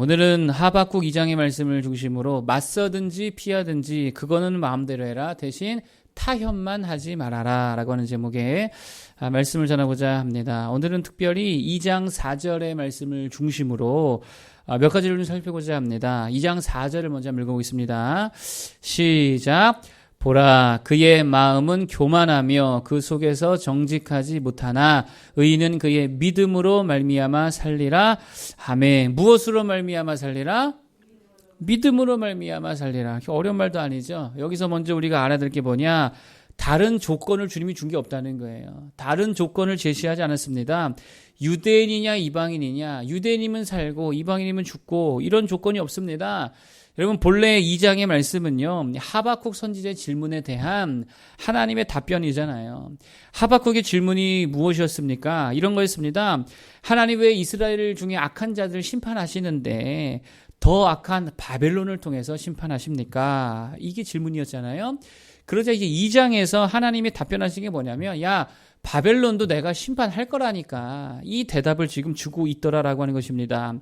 오늘은 하박국 2장의 말씀을 중심으로 맞서든지 피하든지 그거는 마음대로 해라. 대신 타협만 하지 말아라 라고 하는 제목의 말씀을 전하고자 합니다. 오늘은 특별히 2장 4절의 말씀을 중심으로 몇 가지를 좀 살펴보자 합니다. 2장 4절을 먼저 읽어보겠습니다. 시작. 보라, 그의 마음은 교만하며 그 속에서 정직하지 못하나 의인은 그의 믿음으로 말미암아 살리라. 아멘. 무엇으로 말미암아 살리라? 믿음으로 말미암아 살리라. 어려운 말도 아니죠. 여기서 먼저 우리가 알아야 될 게 뭐냐? 다른 조건을 주님이 준 게 없다는 거예요. 다른 조건을 제시하지 않았습니다. 유대인이냐 이방인이냐, 유대인이면 살고 이방인이면 죽고 이런 조건이 없습니다. 여러분, 본래 2장의 말씀은요, 하박국 선지자의 질문에 대한 하나님의 답변이잖아요. 하박국의 질문이 무엇이었습니까? 이런 거였습니다. 하나님 왜 이스라엘 중에 악한 자들을 심판하시는데 더 악한 바벨론을 통해서 심판하십니까? 이게 질문이었잖아요. 그러자 이제 2장에서 하나님이 답변하신 게 뭐냐면, 야, 바벨론도 내가 심판할 거라니까 이 대답을 지금 주고 있더라라고 하는 것입니다.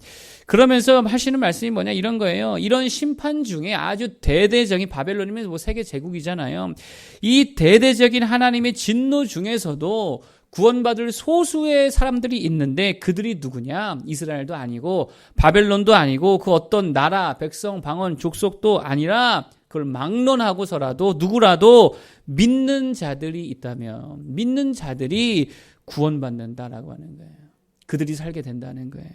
그러면서 하시는 말씀이 뭐냐, 이런 거예요. 이런 심판 중에 아주 대대적인, 바벨론이면 뭐 세계 제국이잖아요. 이 대대적인 하나님의 진노 중에서도 구원받을 소수의 사람들이 있는데 그들이 누구냐? 이스라엘도 아니고 바벨론도 아니고 그 어떤 나라, 백성, 방언, 족속도 아니라 그걸 막론하고서라도 누구라도 믿는 자들이 있다면 믿는 자들이 구원받는다라고 하는 거예요. 그들이 살게 된다는 거예요.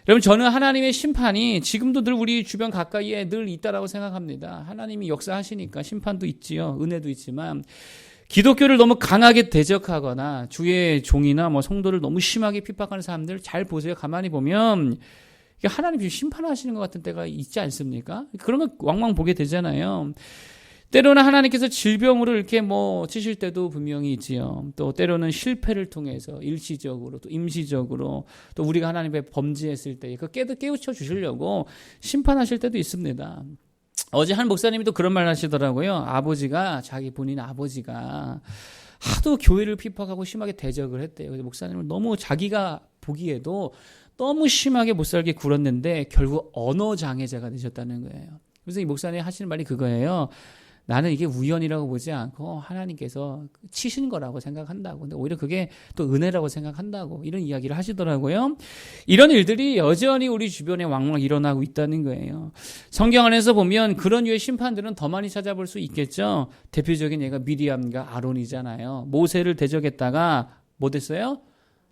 여러분, 저는 하나님의 심판이 지금도 늘 우리 주변 가까이에 늘 있다라고 생각합니다. 하나님이 역사하시니까 심판도 있지요. 은혜도 있지만 기독교를 너무 강하게 대적하거나 주의 종이나 뭐 성도를 너무 심하게 핍박하는 사람들 잘 보세요. 가만히 보면 하나님이 심판하시는 것 같은 때가 있지 않습니까? 그런 거 왕왕 보게 되잖아요. 때로는 하나님께서 질병으로 이렇게 뭐 치실 때도 분명히 있지요. 또 때로는 실패를 통해서 일시적으로 또 임시적으로 또 우리가 하나님의 범죄했을 때 그 깨우쳐 주시려고 심판하실 때도 있습니다. 어제 한 목사님이 또 그런 말 하시더라고요. 아버지가, 자기 본인 아버지가 하도 교회를 핍박하고 심하게 대적을 했대요. 그래서 목사님은 너무 자기가 보기에도 너무 심하게 못 살게 굴었는데 결국 언어 장애자가 되셨다는 거예요. 그래서 이 목사님이 하시는 말이 그거예요. 나는 이게 우연이라고 보지 않고 하나님께서 치신 거라고 생각한다고. 근데 오히려 그게 또 은혜라고 생각한다고. 이런 이야기를 하시더라고요. 이런 일들이 여전히 우리 주변에 왕왕 일어나고 있다는 거예요. 성경 안에서 보면 그런 류의 심판들은 더 많이 찾아볼 수 있겠죠. 대표적인 예가 미리암과 아론이잖아요. 모세를 대적했다가 뭐 됐어요?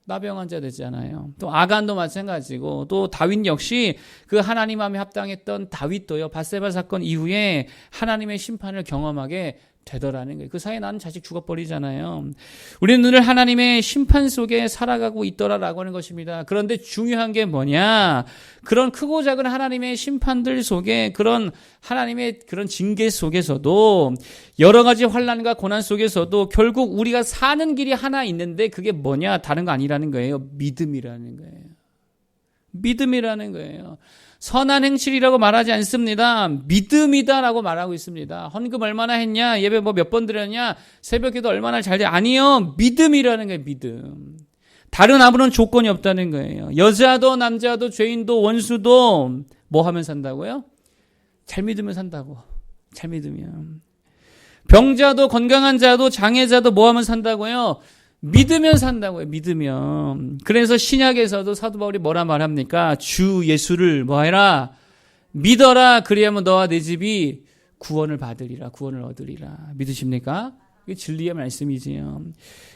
나병한 자 됐잖아요. 또 아간도 마찬가지고, 또 다윗 역시 그 하나님 마음에 합당했던 다윗도요, 밧세바 사건 이후에 하나님의 심판을 경험하게 되더라는 거예요. 그 사이에 나는 자식 죽어버리잖아요. 우리는 늘 하나님의 심판 속에 살아가고 있더라라고 하는 것입니다. 그런데 중요한 게 뭐냐? 그런 크고 작은 하나님의 심판들 속에, 그런 하나님의 그런 징계 속에서도, 여러 가지 환난과 고난 속에서도 결국 우리가 사는 길이 하나 있는데 그게 뭐냐? 다른 거 아니라는 거예요. 믿음이라는 거예요. 믿음이라는 거예요. 선한 행실이라고 말하지 않습니다. 믿음이다라고 말하고 있습니다. 헌금 얼마나 했냐? 예배 뭐 몇 번 드렸냐? 새벽기도 얼마나 잘 돼? 아니요. 믿음이라는 거예요. 믿음. 다른 아무런 조건이 없다는 거예요. 여자도 남자도 죄인도 원수도 뭐 하면 산다고요? 잘 믿으면 산다고. 잘 믿으면. 병자도 건강한 자도 장애자도 뭐 하면 산다고요? 믿으면 산다고요. 믿으면. 그래서 신약에서도 사도 바울이 뭐라 말합니까? 주 예수를 뭐 해라? 믿어라. 그리하면 너와 내 집이 구원을 받으리라. 구원을 얻으리라. 믿으십니까? 이게 진리의 말씀이지요.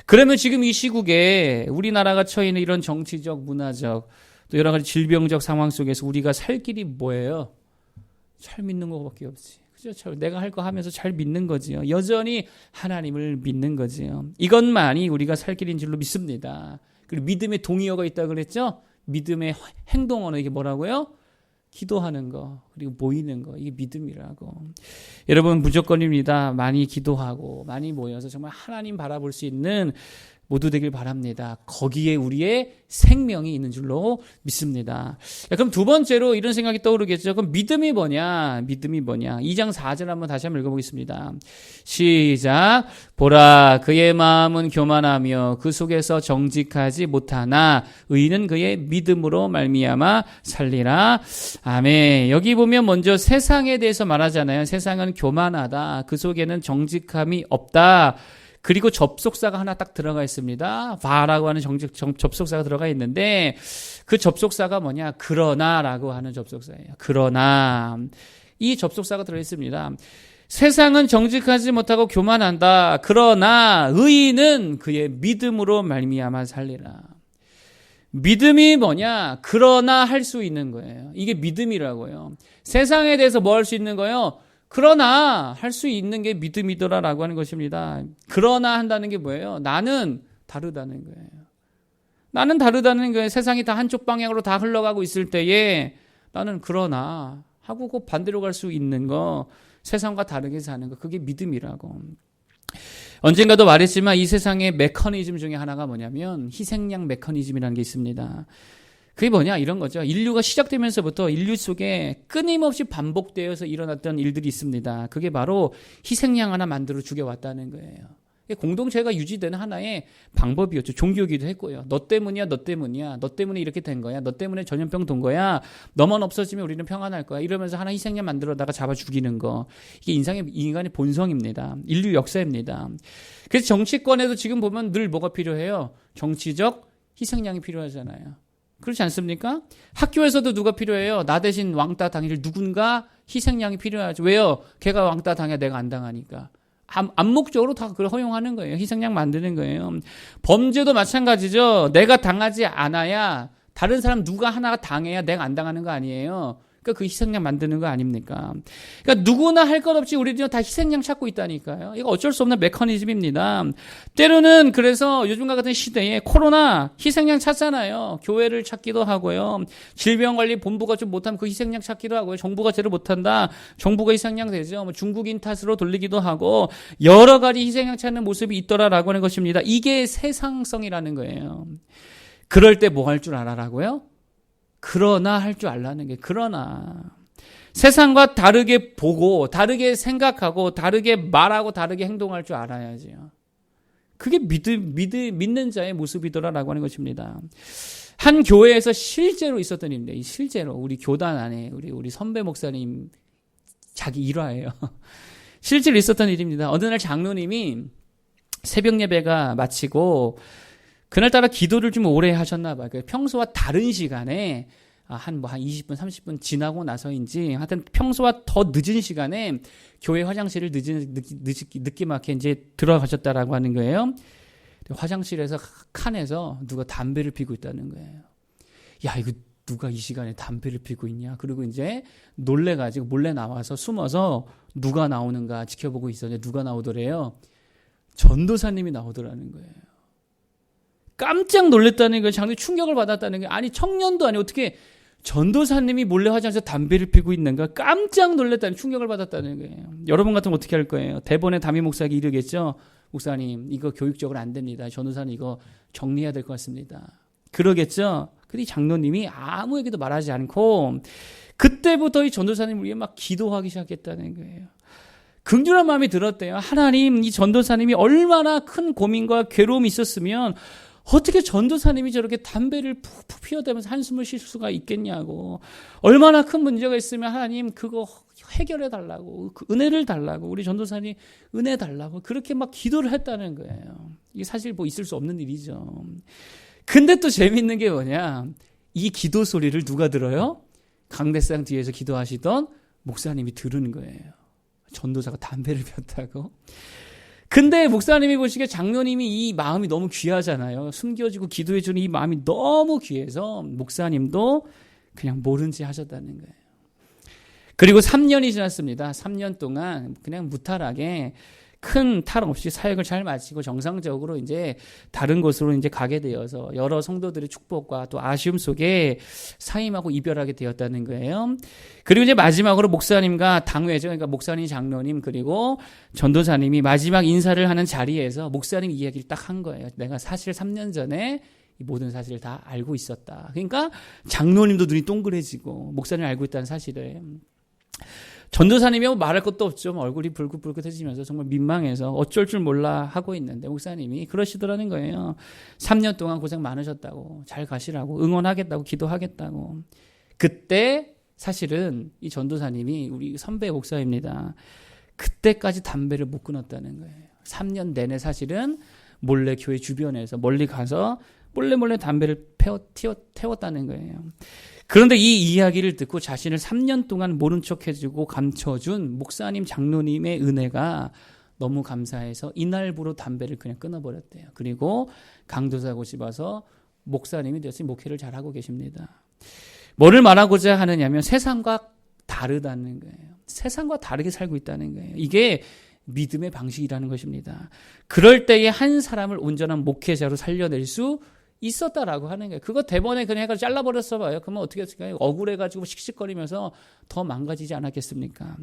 그러면 지금 이 시국에 우리나라가 처해 있는 이런 정치적, 문화적, 또 여러 가지 질병적 상황 속에서 우리가 살 길이 뭐예요? 잘 믿는 것밖에 없지. 그죠? 내가 할 거 하면서 잘 믿는 거지요. 여전히 하나님을 믿는 거지요. 이것만이 우리가 살 길인 줄로 믿습니다. 그리고 믿음의 동의어가 있다고 그랬죠? 믿음의 행동 언어, 이게 뭐라고요? 기도하는 거, 그리고 모이는 거, 이게 믿음이라고. 여러분, 무조건입니다. 많이 기도하고 많이 모여서 정말 하나님 바라볼 수 있는 모두 되길 바랍니다. 거기에 우리의 생명이 있는 줄로 믿습니다. 그럼 두 번째로 이런 생각이 떠오르겠죠. 그럼 믿음이 뭐냐? 믿음이 뭐냐? 2장 4절 한번 다시 한번 읽어보겠습니다. 시작. 보라, 그의 마음은 교만하며 그 속에서 정직하지 못하나 의인은 그의 믿음으로 말미암아 살리라. 아멘. 여기 보면 먼저 세상에 대해서 말하잖아요. 세상은 교만하다. 그 속에는 정직함이 없다. 그리고 접속사가 하나 딱 들어가 있습니다. 바라고 하는 접속사가 들어가 있는데 그 접속사가 뭐냐? 그러나라고 하는 접속사예요. 그러나 이 접속사가 들어 있습니다. 세상은 정직하지 못하고 교만한다. 그러나 의인은 그의 믿음으로 말미암아 살리라. 믿음이 뭐냐? 그러나 할 수 있는 거예요. 이게 믿음이라고요. 세상에 대해서 뭐 할 수 있는 거예요? 그러나 할 수 있는 게 믿음이더라라고 하는 것입니다. 그러나 한다는 게 뭐예요? 나는 다르다는 거예요. 나는 다르다는 거예요. 세상이 다 한쪽 방향으로 다 흘러가고 있을 때에 나는 그러나 하고 그 반대로 갈 수 있는 거, 세상과 다르게 사는 거, 그게 믿음이라고. 언젠가도 말했지만 이 세상의 메커니즘 중에 하나가 뭐냐면 희생양 메커니즘이라는 게 있습니다. 그게 뭐냐? 이런 거죠. 인류가 시작되면서부터 인류 속에 끊임없이 반복되어서 일어났던 일들이 있습니다. 그게 바로 희생양 하나 만들어 죽여왔다는 거예요. 공동체가 유지되는 하나의 방법이었죠. 종교기도 했고요. 너 때문이야, 너 때문이야. 너 때문에 이렇게 된 거야. 너 때문에 전염병 돈 거야. 너만 없어지면 우리는 평안할 거야. 이러면서 하나 희생양 만들어다가 잡아 죽이는 거. 이게 인간의 본성입니다. 인류 역사입니다. 그래서 정치권에도 지금 보면 늘 뭐가 필요해요? 정치적 희생양이 필요하잖아요. 그렇지 않습니까? 학교에서도 누가 필요해요? 나 대신 왕따 당일 누군가 희생양이 필요하죠. 왜요? 걔가 왕따 당해 내가 안 당하니까. 암묵적으로 다 그걸 허용하는 거예요. 희생양 만드는 거예요. 범죄도 마찬가지죠. 내가 당하지 않아야 다른 사람 누가 하나가 당해야 내가 안 당하는 거 아니에요. 그러니까 그 희생양 만드는 거 아닙니까? 그러니까 누구나 할 것 없이 우리들은 다 희생양 찾고 있다니까요. 이거 어쩔 수 없는 메커니즘입니다. 때로는 그래서 요즘과 같은 시대에 코로나 희생양 찾잖아요. 교회를 찾기도 하고요. 질병관리본부가 좀 못하면 그 희생양 찾기도 하고요. 정부가 제대로 못한다. 정부가 희생양 되죠. 뭐 중국인 탓으로 돌리기도 하고 여러 가지 희생양 찾는 모습이 있더라라고 하는 것입니다. 이게 세상성이라는 거예요. 그럴 때 뭐 할 줄 알아라고요? 그러나 할 줄 알라는 게 그러나 세상과 다르게 보고 다르게 생각하고 다르게 말하고 다르게 행동할 줄 알아야지요. 그게 믿는 자의 모습이더라라고 하는 것입니다. 한 교회에서 실제로 있었던 일인데 실제로 우리 교단 안에 우리 선배 목사님 자기 일화예요. 실제로 있었던 일입니다. 어느 날 장로님이 새벽 예배가 마치고 그날따라 기도를 좀 오래 하셨나 봐요. 평소와 다른 시간에 한 20분, 30분 지나고 나서인지 하여튼 평소와 더 늦은 시간에 교회 화장실을 늦기막히 이제 들어가셨다라고 하는 거예요. 화장실에서 칸에서 누가 담배를 피고 있다는 거예요. 야, 이거 누가 이 시간에 담배를 피고 있냐? 그리고 이제 놀래가지고 몰래 나와서 숨어서 누가 나오는가 지켜보고 있었는데 누가 나오더래요? 전도사님이 나오더라는 거예요. 깜짝 놀랐다는 거예요. 장로님이 충격을 받았다는 거예요. 아니 청년도 아니고 어떻게 전도사님이 몰래 화장실에서 담배를 피고 있는가 깜짝 놀랐다는 충격을 받았다는 거예요. 여러분 같으면 어떻게 할 거예요? 대본에 담임 목사에게 이르겠죠. 목사님 이거 교육적으로 안 됩니다. 전도사님 이거 정리해야 될 것 같습니다. 그러겠죠. 근데 이 장로님이 아무에게도 말하지 않고 그때부터 이 전도사님을 위해 막 기도하기 시작했다는 거예요. 긍휼한 마음이 들었대요. 하나님 이 전도사님이 얼마나 큰 고민과 괴로움이 있었으면 어떻게 전도사님이 저렇게 담배를 푹푹 피워대면서 한숨을 쉴 수가 있겠냐고. 얼마나 큰 문제가 있으면 하나님 그거 해결해 달라고. 그 은혜를 달라고. 우리 전도사님 은혜 달라고. 그렇게 막 기도를 했다는 거예요. 이게 사실 뭐 있을 수 없는 일이죠. 근데 또 재밌는 게 뭐냐. 이 기도 소리를 누가 들어요? 강대상 뒤에서 기도하시던 목사님이 들은 거예요. 전도사가 담배를 피웠다고. 근데 목사님이 보시기에 장로님이 이 마음이 너무 귀하잖아요. 숨겨지고 기도해주는 이 마음이 너무 귀해서 목사님도 그냥 모른 체 하셨다는 거예요. 그리고 3년이 지났습니다. 3년 동안 그냥 무탈하게 큰 탈 없이 사역을 잘 마치고 정상적으로 이제 다른 곳으로 이제 가게 되어서 여러 성도들의 축복과 또 아쉬움 속에 사임하고 이별하게 되었다는 거예요. 그리고 이제 마지막으로 목사님과 당회죠. 그러니까 목사님, 장로님 그리고 전도사님이 마지막 인사를 하는 자리에서 목사님 이야기를 딱 한 거예요. 내가 사실 3년 전에 이 모든 사실을 다 알고 있었다. 그러니까 장로님도 눈이 동그래지고 목사님이 알고 있다는 사실을. 전도사님이 말할 것도 없죠. 얼굴이 불긋불긋해지면서 정말 민망해서 어쩔 줄 몰라 하고 있는데 목사님이 그러시더라는 거예요. 3년 동안 고생 많으셨다고, 잘 가시라고, 응원하겠다고, 기도하겠다고. 그때 사실은 이 전도사님이 우리 선배 목사입니다. 그때까지 담배를 못 끊었다는 거예요. 3년 내내 사실은 몰래 교회 주변에서 멀리 가서 몰래 담배를 태웠다는 거예요. 그런데 이 이야기를 듣고 자신을 3년 동안 모른 척 해주고 감춰준 목사님, 장로님의 은혜가 너무 감사해서 이날부로 담배를 그냥 끊어버렸대요. 그리고 강도사 고집와서 목사님이 되어서 목회를 잘하고 계십니다. 뭐를 말하고자 하느냐면 세상과 다르다는 거예요. 세상과 다르게 살고 있다는 거예요. 이게 믿음의 방식이라는 것입니다. 그럴 때에 한 사람을 온전한 목회자로 살려낼 수 있었다라고 하는 거예요. 그거 대번에 그냥 해가지고 잘라버렸어 봐요. 그러면 어떻게 했을까요? 억울해가지고 씩씩거리면서 더 망가지지 않았겠습니까?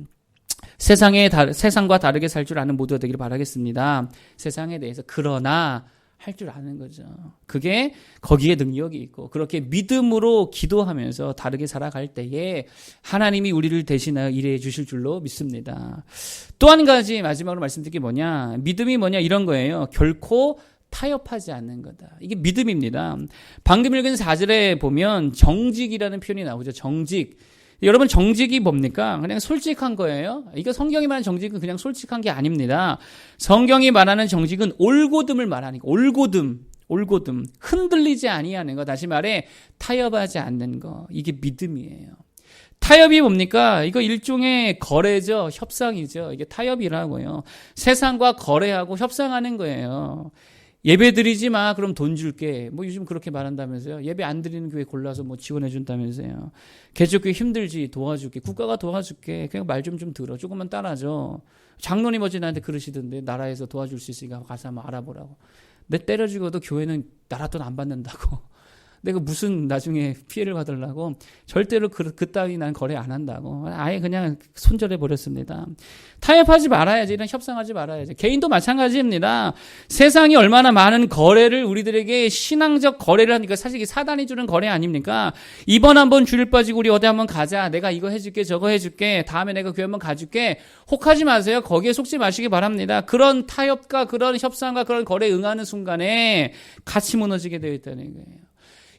세상과 다르게 살 줄 아는 모두가 되기를 바라겠습니다. 세상에 대해서 그러나 할 줄 아는 거죠. 그게 거기에 능력이 있고 그렇게 믿음으로 기도하면서 다르게 살아갈 때에 하나님이 우리를 대신하여 일해 주실 줄로 믿습니다. 또 한 가지 마지막으로 말씀드릴 게 뭐냐? 믿음이 뭐냐? 이런 거예요. 결코 타협하지 않는 거다. 이게 믿음입니다. 방금 읽은 4절에 보면 정직이라는 표현이 나오죠. 정직. 여러분 정직이 뭡니까? 그냥 솔직한 거예요. 이거 성경이 말하는 정직은 그냥 솔직한 게 아닙니다. 성경이 말하는 정직은 올곧음을 말하니까 올곧음. 흔들리지 아니하는 거. 다시 말해 타협하지 않는 거. 이게 믿음이에요. 타협이 뭡니까? 이거 일종의 거래죠. 협상이죠. 이게 타협이라고요. 세상과 거래하고 협상하는 거예요. 예배 드리지 마. 그럼 돈 줄게. 뭐 요즘 그렇게 말한다면서요. 예배 안 드리는 교회 골라서 뭐 지원해 준다면서요. 개척교회 힘들지. 도와줄게. 국가가 도와줄게. 그냥 말 좀 들어. 조금만 따라줘. 장로님 어제 나한테 그러시던데 나라에서 도와줄 수 있으니까 가서 한번 알아보라고. 내 때려 죽어도 교회는 나라 돈 안 받는다고. 내가 무슨 나중에 피해를 받으려고 절대로 그따위 난 거래 안 한다고 아예 그냥 손절해 버렸습니다. 타협하지 말아야지. 이런 협상하지 말아야지. 개인도 마찬가지입니다. 세상이 얼마나 많은 거래를 우리들에게 신앙적 거래를 하니까 사실 이게 사단이 주는 거래 아닙니까? 이번 한번 줄일 빠지고 우리 어디 한번 가자. 내가 이거 해줄게 저거 해줄게. 다음에 내가 교회 한번 가줄게. 혹하지 마세요. 거기에 속지 마시기 바랍니다. 그런 타협과 그런 협상과 그런 거래에 응하는 순간에 같이 무너지게 되어 있다는 거예요.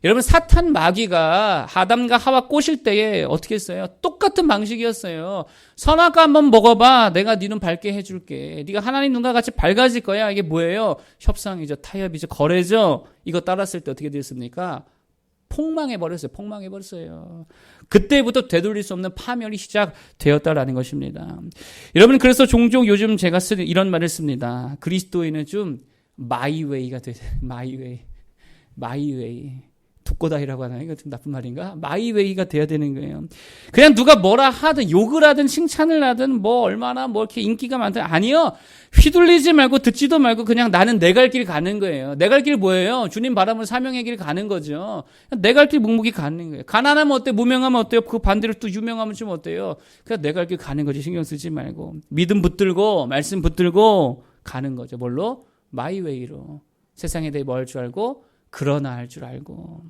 여러분 사탄 마귀가 아담과 하와 꼬실 때에 어떻게 했어요? 똑같은 방식이었어요. 선악과 한번 먹어봐. 내가 네 눈 밝게 해줄게. 네가 하나님 눈과 같이 밝아질 거야. 이게 뭐예요? 협상이죠. 타협이죠. 거래죠. 이거 따랐을 때 어떻게 됐습니까? 폭망해버렸어요. 그때부터 되돌릴 수 없는 파멸이 시작되었다라는 것입니다. 여러분 그래서 종종 요즘 제가 쓰는 이런 말을 씁니다. 그리스도인은 좀 마이웨이가 돼요. 마이웨이. 독고다이라고 하나요? 이거 좀 나쁜 말인가? 마이웨이가 돼야 되는 거예요. 그냥 누가 뭐라 하든 욕을 하든 칭찬을 하든 뭐 얼마나 뭐 이렇게 인기가 많든 아니요. 휘둘리지 말고 듣지도 말고 그냥 나는 내 갈 길 가는 거예요. 내 갈 길 뭐예요? 주님 바라보는 사명의 길 가는 거죠. 내 갈 길 묵묵히 가는 거예요. 가난하면 어때? 무명하면 어때요? 그 반대로 또 유명하면 좀 어때요? 그냥 내 갈 길 가는 거지. 신경 쓰지 말고. 믿음 붙들고 말씀 붙들고 가는 거죠. 뭘로? 마이웨이로. 세상에 대해 뭐 할 줄 알고 그러나 할 줄 알고.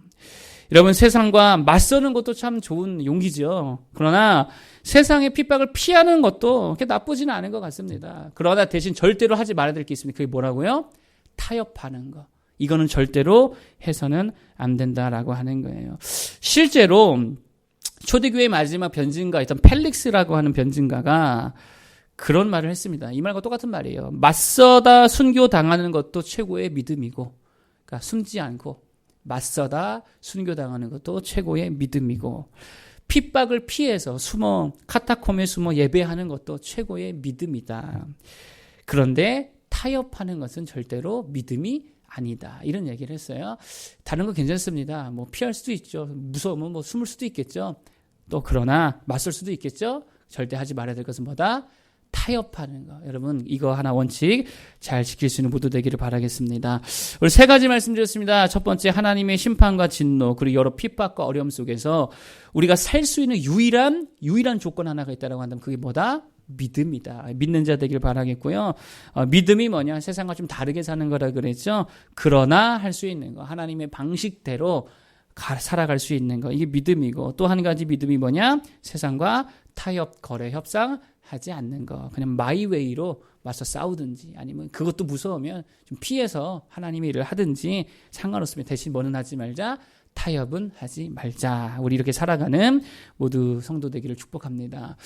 여러분 세상과 맞서는 것도 참 좋은 용기죠. 그러나 세상의 핍박을 피하는 것도 그렇게 나쁘지는 않은 것 같습니다. 그러나 대신 절대로 하지 말아야 될 게 있습니다. 그게 뭐라고요? 타협하는 거. 이거는 절대로 해서는 안 된다라고 하는 거예요. 실제로 초대교회의 마지막 변증가였던 펠릭스라고 하는 변증가가 그런 말을 했습니다. 이 말과 똑같은 말이에요. 맞서다 순교당하는 것도 최고의 믿음이고 그러니까 숨지 않고 맞서다 순교당하는 것도 최고의 믿음이고 핍박을 피해서 카타콤에 숨어 예배하는 것도 최고의 믿음이다. 그런데 타협하는 것은 절대로 믿음이 아니다. 이런 얘기를 했어요. 다른 거 괜찮습니다. 뭐 피할 수도 있죠. 무서우면 뭐 숨을 수도 있겠죠. 또 그러나 맞설 수도 있겠죠. 절대 하지 말아야 될 것은 뭐다? 타협하는 거. 여러분 이거 하나 원칙 잘 지킬 수 있는 모두 되기를 바라겠습니다. 오늘 세 가지 말씀드렸습니다. 첫 번째, 하나님의 심판과 진노, 그리고 여러 핍박과 어려움 속에서 우리가 살 수 있는 유일한 조건 하나가 있다고 한다면 그게 뭐다? 믿음이다. 믿는 자 되길 바라겠고요. 믿음이 뭐냐? 세상과 좀 다르게 사는 거라 그랬죠. 그러나 할 수 있는 거, 하나님의 방식대로 살아갈 수 있는 거, 이게 믿음이고, 또 한 가지 믿음이 뭐냐? 세상과 타협, 거래, 협상하지 않는 거. 그냥 마이웨이로 맞서 싸우든지, 아니면 그것도 무서우면 좀 피해서 하나님의 일을 하든지 상관없으면 대신 뭐는 하지 말자, 타협은 하지 말자. 우리 이렇게 살아가는 모두 성도 되기를 축복합니다.